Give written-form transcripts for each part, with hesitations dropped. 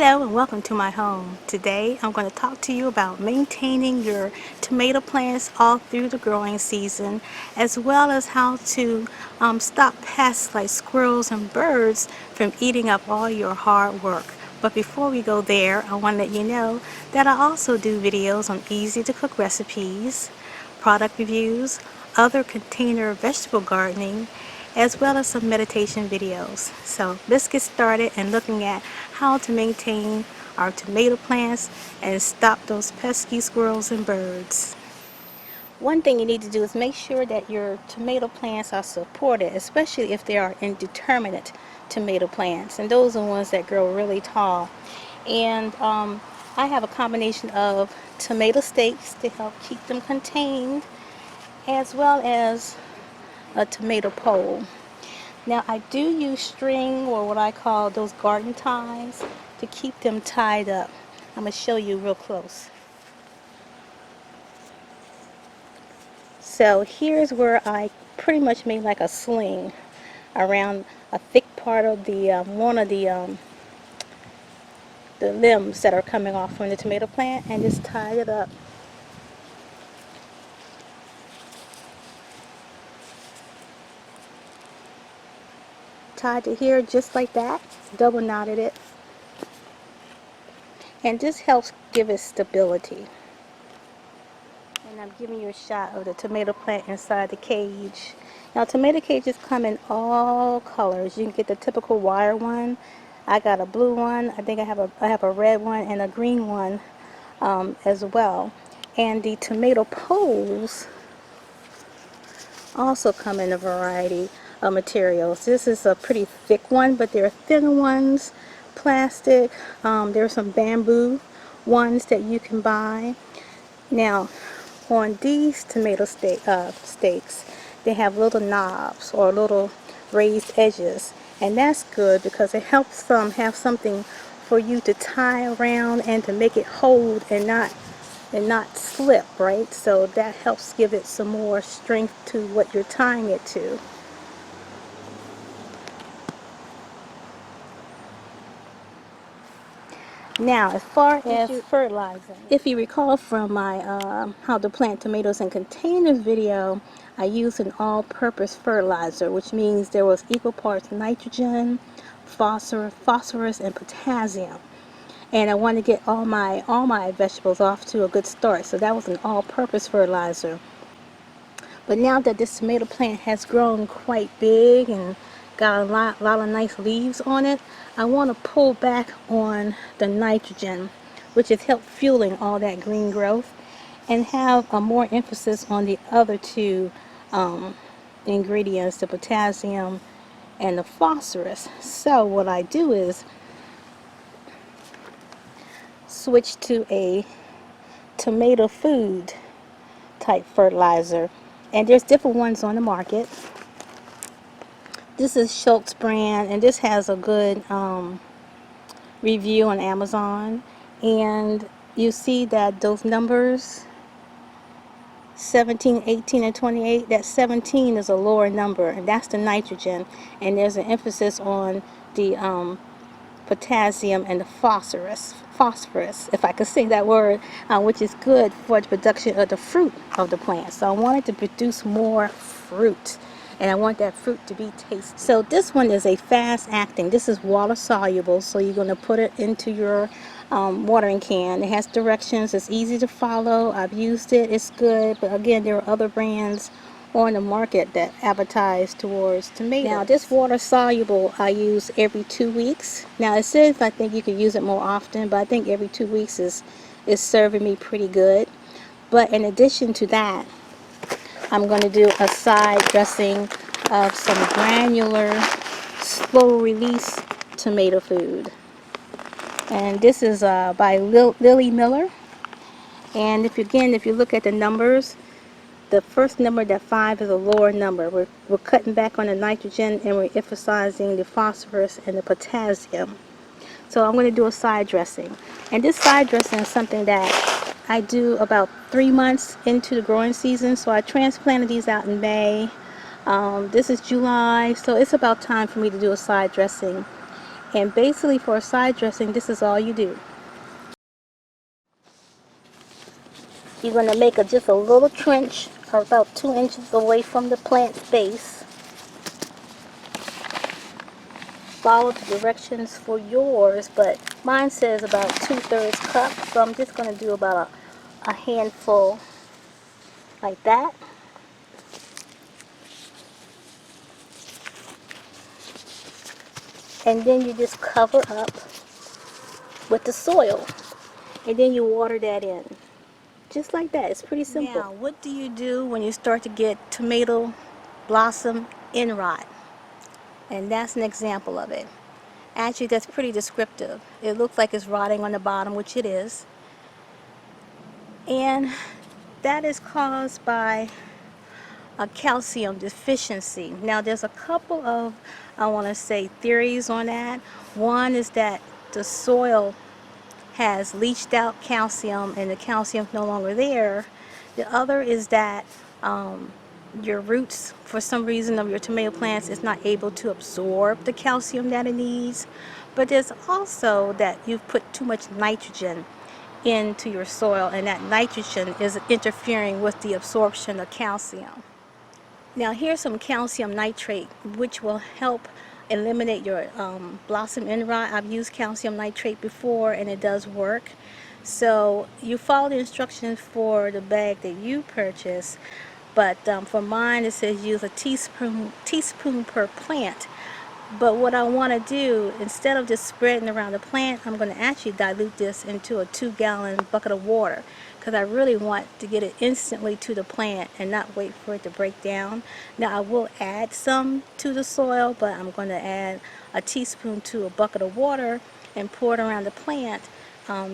Hello and welcome to my home. Today I'm going to talk to you about maintaining your tomato plants all through the growing season, as well as how to stop pests like squirrels and birds from eating up all your hard work. But before we go there, I want to let you know that I also do videos on easy to cook recipes, product reviews, other container vegetable gardening, as well as some meditation videos. So let's get started and looking at how to maintain our tomato plants and stop those pesky squirrels and birds. One thing you need to do is make sure that your tomato plants are supported, especially if they are indeterminate tomato plants, and those are the ones that grow really tall. And I have a combination of tomato stakes to help keep them contained, as well as a tomato pole. Now I do use string, or what I call those garden ties, to keep them tied up. I'm going to show you real close. So here's where I pretty much made like a sling around a thick part of the one of the limbs that are coming off from the tomato plant, and just tied it up. Tied it here just like that, double knotted it, and this helps give it stability. And I'm giving you a shot of the tomato plant inside the cage. Now tomato cages come in all colors. You can get the typical wire one. I got a blue one. I think I have a red one and a green one as well. And the tomato poles also come in a variety of materials. This is a pretty thick one, but there are thinner ones, plastic. There are some bamboo ones that you can buy. Now, on these tomato stakes, they have little knobs or little raised edges, and that's good because it helps them have something for you to tie around and to make it hold and not slip, right? So that helps give it some more strength to what you're tying it to. Now, as far as fertilizing, if you recall from my how to plant tomatoes in containers video, I used an all-purpose fertilizer, which means there was equal parts nitrogen, phosphorus, and potassium. And I wanted to get all my vegetables off to a good start, so that was an all-purpose fertilizer. But now that this tomato plant has grown quite big and got a lot of nice leaves on it, I want to pull back on the nitrogen, which has helped fueling all that green growth, and have a more emphasis on the other two ingredients, the potassium and the phosphorus. So what I do is switch to a tomato food type fertilizer, and there's different ones on the market. This is Schultz brand, and this has a good review on Amazon, and you see that those numbers 17, 18, and 28, that 17 is a lower number, and that's the nitrogen, and there's an emphasis on the potassium and the phosphorus, if I could say that word, which is good for the production of the fruit of the plant. So I wanted to produce more fruit, and I want that fruit to be tasty. So this one is a fast acting. This is water soluble, so you're going to put it into your watering can. It has directions. It's easy to follow. I've used it. It's good. But again, there are other brands on the market that advertise towards tomatoes. Now this water soluble I use every 2 weeks. Now it says I think you could use it more often, but I think every 2 weeks is serving me pretty good. But in addition to that, I'm going to do a side dressing of some granular slow release tomato food, and this is by Lily Miller. And if you look at the numbers, the first number, that 5, is a lower number. We're cutting back on the nitrogen, and we're emphasizing the phosphorus and the potassium. So I'm going to do a side dressing, and this side dressing is something that I do about 3 months into the growing season. So I transplanted these out in May. This is July, so it's about time for me to do a side dressing. And basically for a side dressing, this is all you do. You're going to make just a little trench about 2 inches away from the plant's base. Follow the directions for yours, but mine says about 2/3 cup, so I'm just going to do about a handful like that. And then you just cover up with the soil, and then you water that in. Just like that. It's pretty simple. Now, what do you do when you start to get tomato blossom end rot? And that's an example of it. Actually, that's pretty descriptive. It looks like it's rotting on the bottom, which it is. And that is caused by a calcium deficiency. Now, there's a couple of, I want to say, theories on that. One is that the soil has leached out calcium and the calcium's no longer there. The other is that your roots, for some reason of your tomato plants, is not able to absorb the calcium that it needs. But there's also that you've put too much nitrogen into your soil, and that nitrogen is interfering with the absorption of calcium. Now here's some calcium nitrate, which will help eliminate your blossom end rot. I've used calcium nitrate before and it does work. So you follow the instructions for the bag that you purchase, but for mine it says use a teaspoon per plant. But what I want to do, instead of just spreading around the plant, I'm going to actually dilute this into a 2-gallon bucket of water, because I really want to get it instantly to the plant and not wait for it to break down. Now I will add some to the soil, but I'm going to add a teaspoon to a bucket of water and pour it around the plant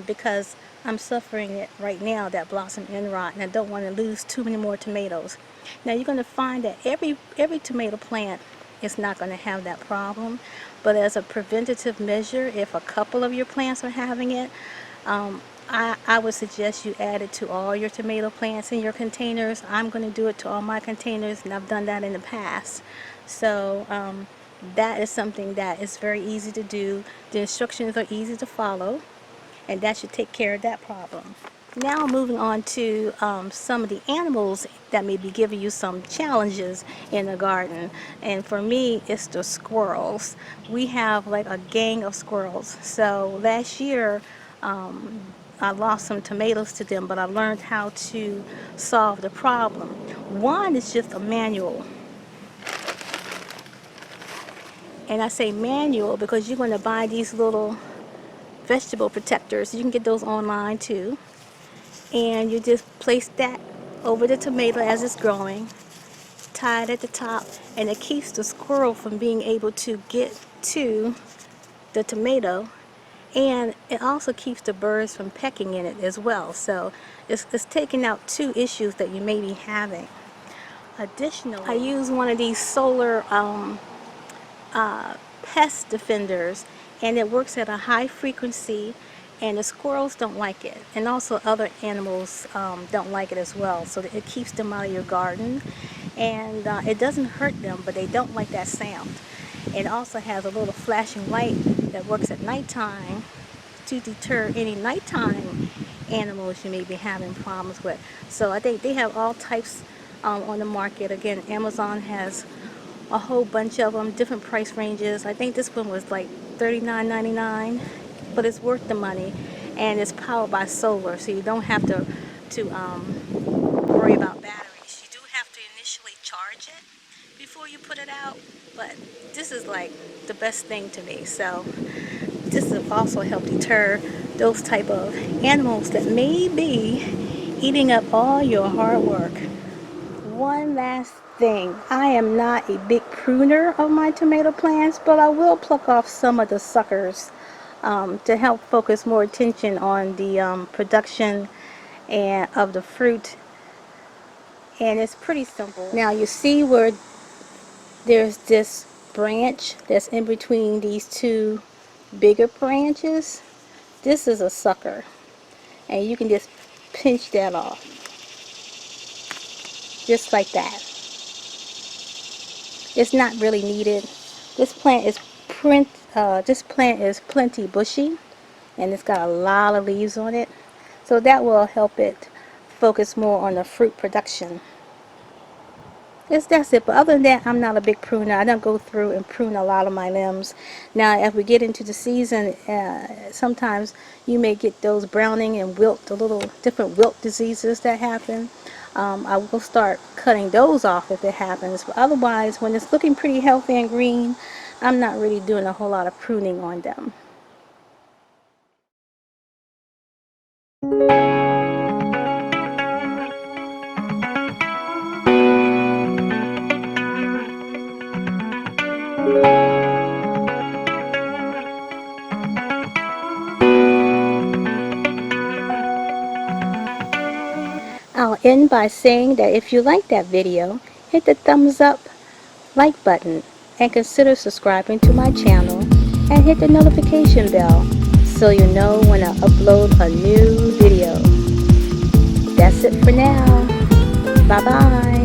because I'm suffering it right now, that blossom end rot, and I don't want to lose too many more tomatoes. Now you're going to find that every tomato plant is not going to have that problem, but as a preventative measure, if a couple of your plants are having it, I would suggest you add it to all your tomato plants in your containers. I'm going to do it to all my containers, and I've done that in the past. So that is something that is very easy to do. The instructions are easy to follow, and that should take care of that problem. Now moving on to some of the animals that may be giving you some challenges in the garden. And for me, it's the squirrels. We have like a gang of squirrels. So last year, I lost some tomatoes to them, but I learned how to solve the problem. One is just a manual. And I say manual because you're going to buy these little vegetable protectors. You can get those online too. And you just place that over the tomato as it's growing, tie it at the top, and it keeps the squirrel from being able to get to the tomato, and it also keeps the birds from pecking in it as well. So it's taking out 2 issues that you may be having. Additionally, I use one of these solar pest defenders, and it works at a high frequency, and the squirrels don't like it, and also other animals don't like it as well, so it keeps them out of your garden, and it doesn't hurt them, but they don't like that sound. It also has a little flashing light that works at nighttime to deter any nighttime animals you may be having problems with. So I think they have all types on the market. Again, Amazon has a whole bunch of them, different price ranges. I think this one was like $39.99, but it's worth the money, and it's powered by solar, so you don't have to worry about batteries. You do have to initially charge it before you put it out, but this is like the best thing to me. So this will also help deter those type of animals that may be eating up all your hard work. One last thing, I am not a big pruner of my tomato plants, but I will pluck off some of the suckers to help focus more attention on the production and of the fruit. And it's pretty simple. Now you see where there's this branch that's in between these 2 bigger branches? This is a sucker, and you can just pinch that off, just like that. It's not really needed. This plant is this plant is plenty bushy, and it's got a lot of leaves on it, so that will help it focus more on the fruit production. That's it. But other than that, I'm not a big pruner. I don't go through and prune a lot of my limbs. Now, if we get into the season, sometimes you may get those browning and wilt, the little different wilt diseases that happen. I will start cutting those off if it happens. But otherwise, when it's looking pretty healthy and green, I'm not really doing a whole lot of pruning on them. I'll end by saying that if you like that video, hit the thumbs up, like button, and consider subscribing to my channel and hit the notification bell so you know when I upload a new video. That's it for now. Bye bye.